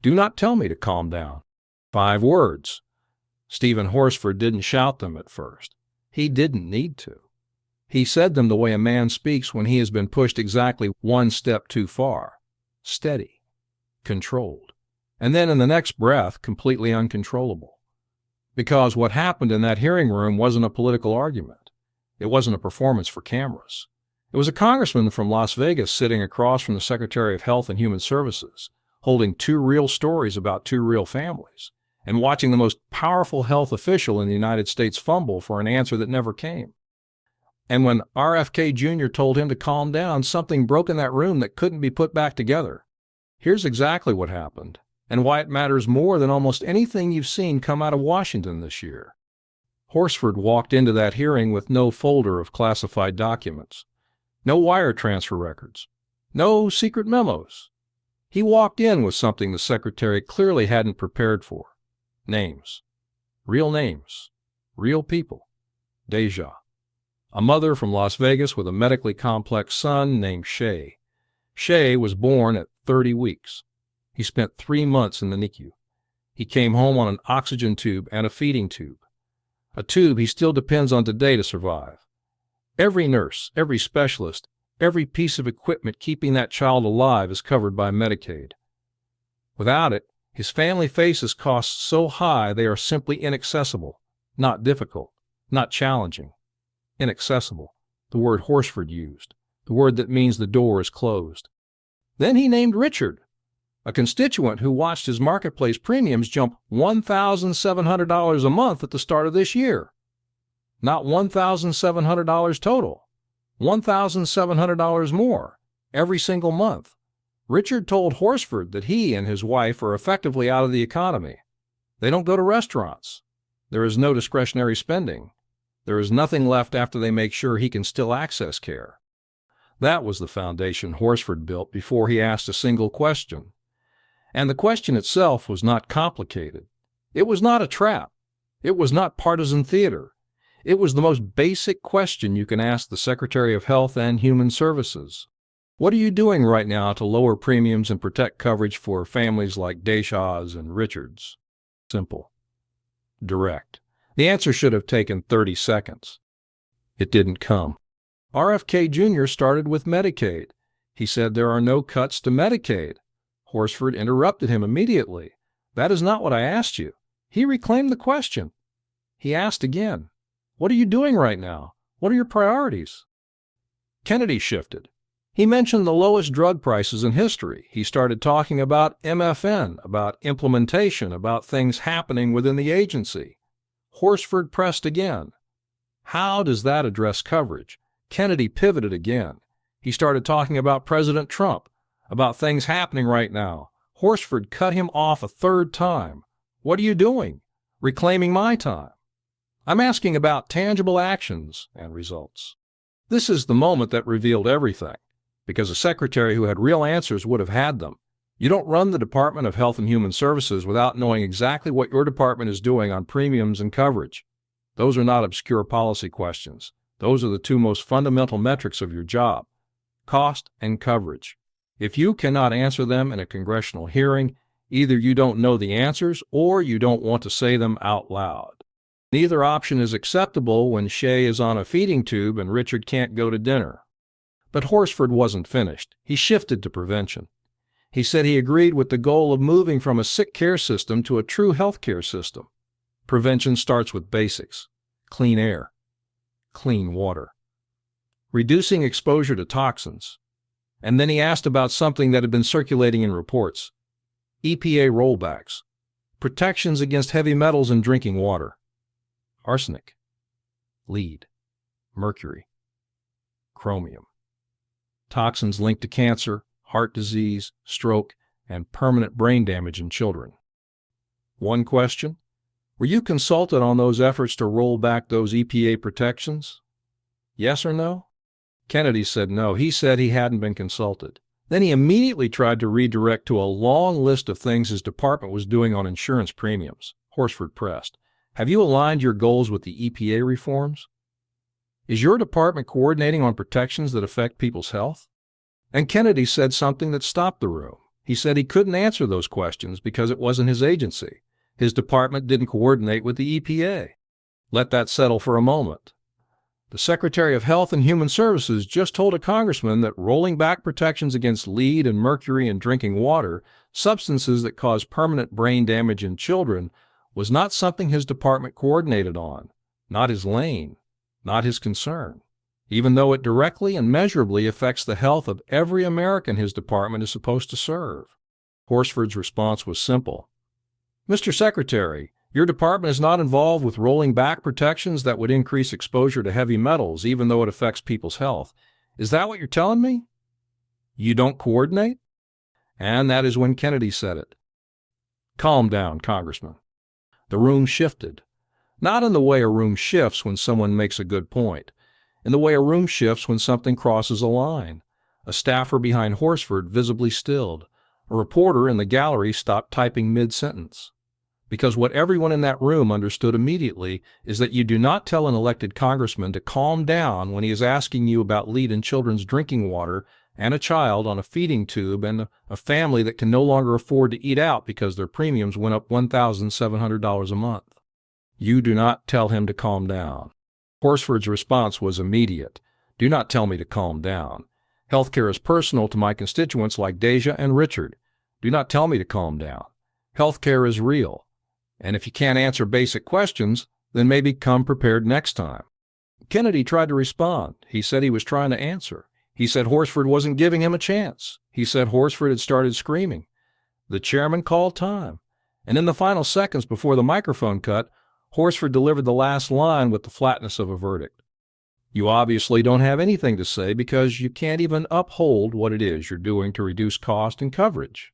Do not tell me to calm down. 5 words. Stephen Horsford didn't shout them at first. He didn't need to. He said them the way a man speaks when he has been pushed exactly one step too far. Steady, controlled, and then in the next breath, completely uncontrollable. Because what happened in that hearing room wasn't a political argument. It wasn't a performance for cameras. It was a congressman from Las Vegas sitting across from the Secretary of Health and Human Services, holding 2 real stories about 2 real families, and watching the most powerful health official in the United States fumble for an answer that never came. And when RFK Jr. told him to calm down, something broke in that room that couldn't be put back together. Here's exactly what happened, and why it matters more than almost anything you've seen come out of Washington this year. Horsford walked into that hearing with no folder of classified documents, no wire transfer records, no secret memos. He walked in with something the secretary clearly hadn't prepared for. Names. Real people. Deja. A mother from Las Vegas with a medically complex son named Shay. Shay was born at 30 weeks. He spent 3 months in the NICU. He came home on an oxygen tube and a feeding tube. A tube he still depends on today to survive. Every nurse, every specialist, every piece of equipment keeping that child alive is covered by Medicaid. Without it, his family faces costs so high they are simply inaccessible, not difficult, not challenging. Inaccessible, the word Horsford used, the word that means the door is closed. Then he named Richard, a constituent who watched his marketplace premiums jump $1,700 a month at the start of this year. Not $1,700 total, $1,700 more every single month. Richard told Horsford that he and his wife are effectively out of the economy. They don't go to restaurants. There is no discretionary spending. There is nothing left after they make sure he can still access care. That was the foundation Horsford built before he asked a single question. And the question itself was not complicated. It was not a trap. It was not partisan theater. It was the most basic question you can ask the Secretary of Health and Human Services. What are you doing right now to lower premiums and protect coverage for families like Deja's and Richard's? Simple. Direct. The answer should have taken 30 seconds. It didn't come. RFK Jr. started with Medicaid. He said there are no cuts to Medicaid. Horsford interrupted him immediately. That is not what I asked you. He reclaimed the question. He asked again, what are you doing right now? What are your priorities? Kennedy shifted. He mentioned the lowest drug prices in history. He started talking about MFN, about implementation, about things happening within the agency. Horsford pressed again. How does that address coverage? Kennedy pivoted again. He started talking about President Trump, about things happening right now. Horsford cut him off a 3rd time. What are you doing? Reclaiming my time. I'm asking about tangible actions and results. This is the moment that revealed everything, because a secretary who had real answers would have had them. You don't run the Department of Health and Human Services without knowing exactly what your department is doing on premiums and coverage. Those are not obscure policy questions. Those are the 2 most fundamental metrics of your job, cost and coverage. If you cannot answer them in a congressional hearing, either you don't know the answers or you don't want to say them out loud. Neither option is acceptable when Shay is on a feeding tube and Richard can't go to dinner. But Horsford wasn't finished. He shifted to prevention. He said he agreed with the goal of moving from a sick care system to a true health care system. Prevention starts with basics: clean air, clean water, reducing exposure to toxins. And then he asked about something that had been circulating in reports: EPA rollbacks, protections against heavy metals in drinking water, arsenic, lead, mercury, chromium, toxins linked to cancer, heart disease, stroke, and permanent brain damage in children. One question: were you consulted on those efforts to roll back those EPA protections? Yes or no? Kennedy said no. He said he hadn't been consulted. Then he immediately tried to redirect to a long list of things his department was doing on insurance premiums. Horsford pressed, have you aligned your goals with the EPA reforms? Is your department coordinating on protections that affect people's health? And Kennedy said something that stopped the room. He said he couldn't answer those questions because it wasn't his agency. His department didn't coordinate with the EPA. Let that settle for a moment. The Secretary of Health and Human Services just told a congressman that rolling back protections against lead and mercury in drinking water, substances that cause permanent brain damage in children, was not something his department coordinated on, not his lane, not his concern, even though it directly and measurably affects the health of every American his department is supposed to serve. Horsford's response was simple. Mr. Secretary, your department is not involved with rolling back protections that would increase exposure to heavy metals, even though it affects people's health. Is that what you're telling me? You don't coordinate? And that is when Kennedy said it. Calm down, Congressman. The room shifted. Not in the way a room shifts when someone makes a good point. In the way a room shifts when something crosses a line. A staffer behind Horsford visibly stilled. A reporter in the gallery stopped typing mid-sentence. Because what everyone in that room understood immediately is that you do not tell an elected congressman to calm down when he is asking you about lead in children's drinking water and a child on a feeding tube and a family that can no longer afford to eat out because their premiums went up $1,700 a month. You do not tell him to calm down. Horsford's response was immediate. Do not tell me to calm down. Healthcare is personal to my constituents like Deja and Richard. Do not tell me to calm down. Healthcare is real. And if you can't answer basic questions, then maybe come prepared next time. Kennedy tried to respond. He said he was trying to answer. He said Horsford wasn't giving him a chance. He said Horsford had started screaming. The chairman called time. And in the final seconds before the microphone cut, Horsford delivered the last line with the flatness of a verdict. You obviously don't have anything to say because you can't even uphold what it is you're doing to reduce cost and coverage.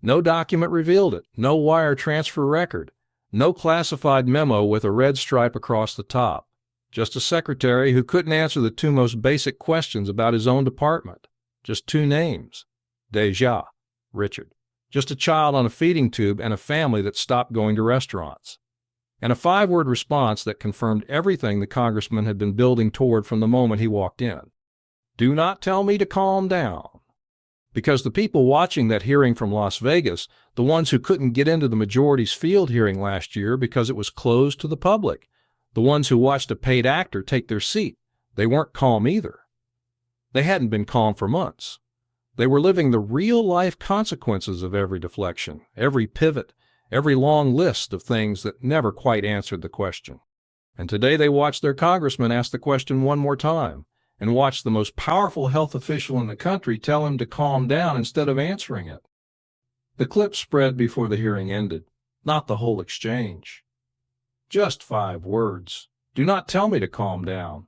No document revealed it. No wire transfer record. No classified memo with a red stripe across the top. Just a secretary who couldn't answer the two most basic questions about his own department. Just two names. Deja, Richard. Just a child on a feeding tube and a family that stopped going to restaurants. And a 5-word response that confirmed everything the congressman had been building toward from the moment he walked in. Do not tell me to calm down. Because the people watching that hearing from Las Vegas, the ones who couldn't get into the majority's field hearing last year because it was closed to the public, the ones who watched a paid actor take their seat, they weren't calm either. They hadn't been calm for months. They were living the real-life consequences of every deflection, every pivot, every long list of things that never quite answered the question. And today they watched their congressman ask the question one more time, and watched the most powerful health official in the country tell him to calm down instead of answering it. The clip spread before the hearing ended, not the whole exchange. Just 5 words. Do not tell me to calm down.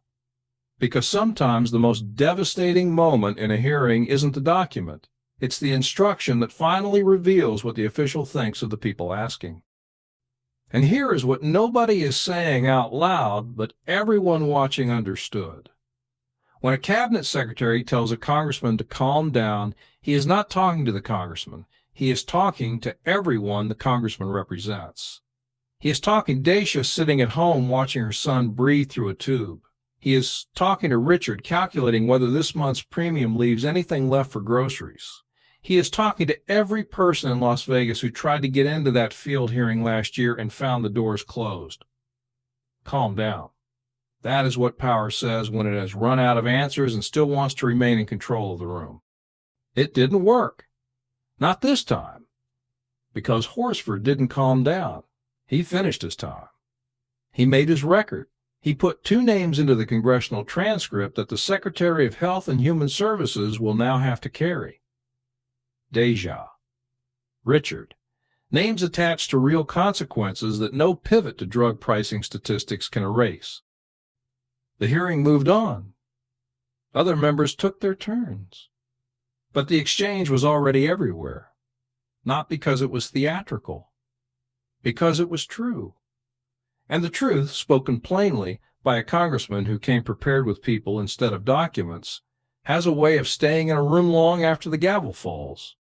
Because sometimes the most devastating moment in a hearing isn't the document. It's the instruction that finally reveals what the official thinks of the people asking. And here is what nobody is saying out loud, but everyone watching understood. When a cabinet secretary tells a congressman to calm down, he is not talking to the congressman. He is talking to everyone the congressman represents. He is talking to Deja sitting at home watching her son breathe through a tube. He is talking to Richard calculating whether this month's premium leaves anything left for groceries. He is talking to every person in Las Vegas who tried to get into that field hearing last year and found the doors closed. Calm down. That is what power says when it has run out of answers and still wants to remain in control of the room. It didn't work. Not this time. Because Horsford didn't calm down. He finished his time. He made his record. He put 2 names into the congressional transcript that the Secretary of Health and Human Services will now have to carry. Deja. Richard. Names attached to real consequences that no pivot to drug pricing statistics can erase. The hearing moved on. Other members took their turns. But the exchange was already everywhere. Not because it was theatrical. Because it was true. And the truth, spoken plainly by a congressman who came prepared with people instead of documents, has a way of staying in a room long after the gavel falls.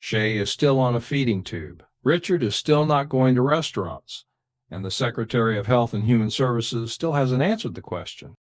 Shay is still on a feeding tube. Richard is still not going to restaurants. And the Secretary of Health and Human Services still hasn't answered the question.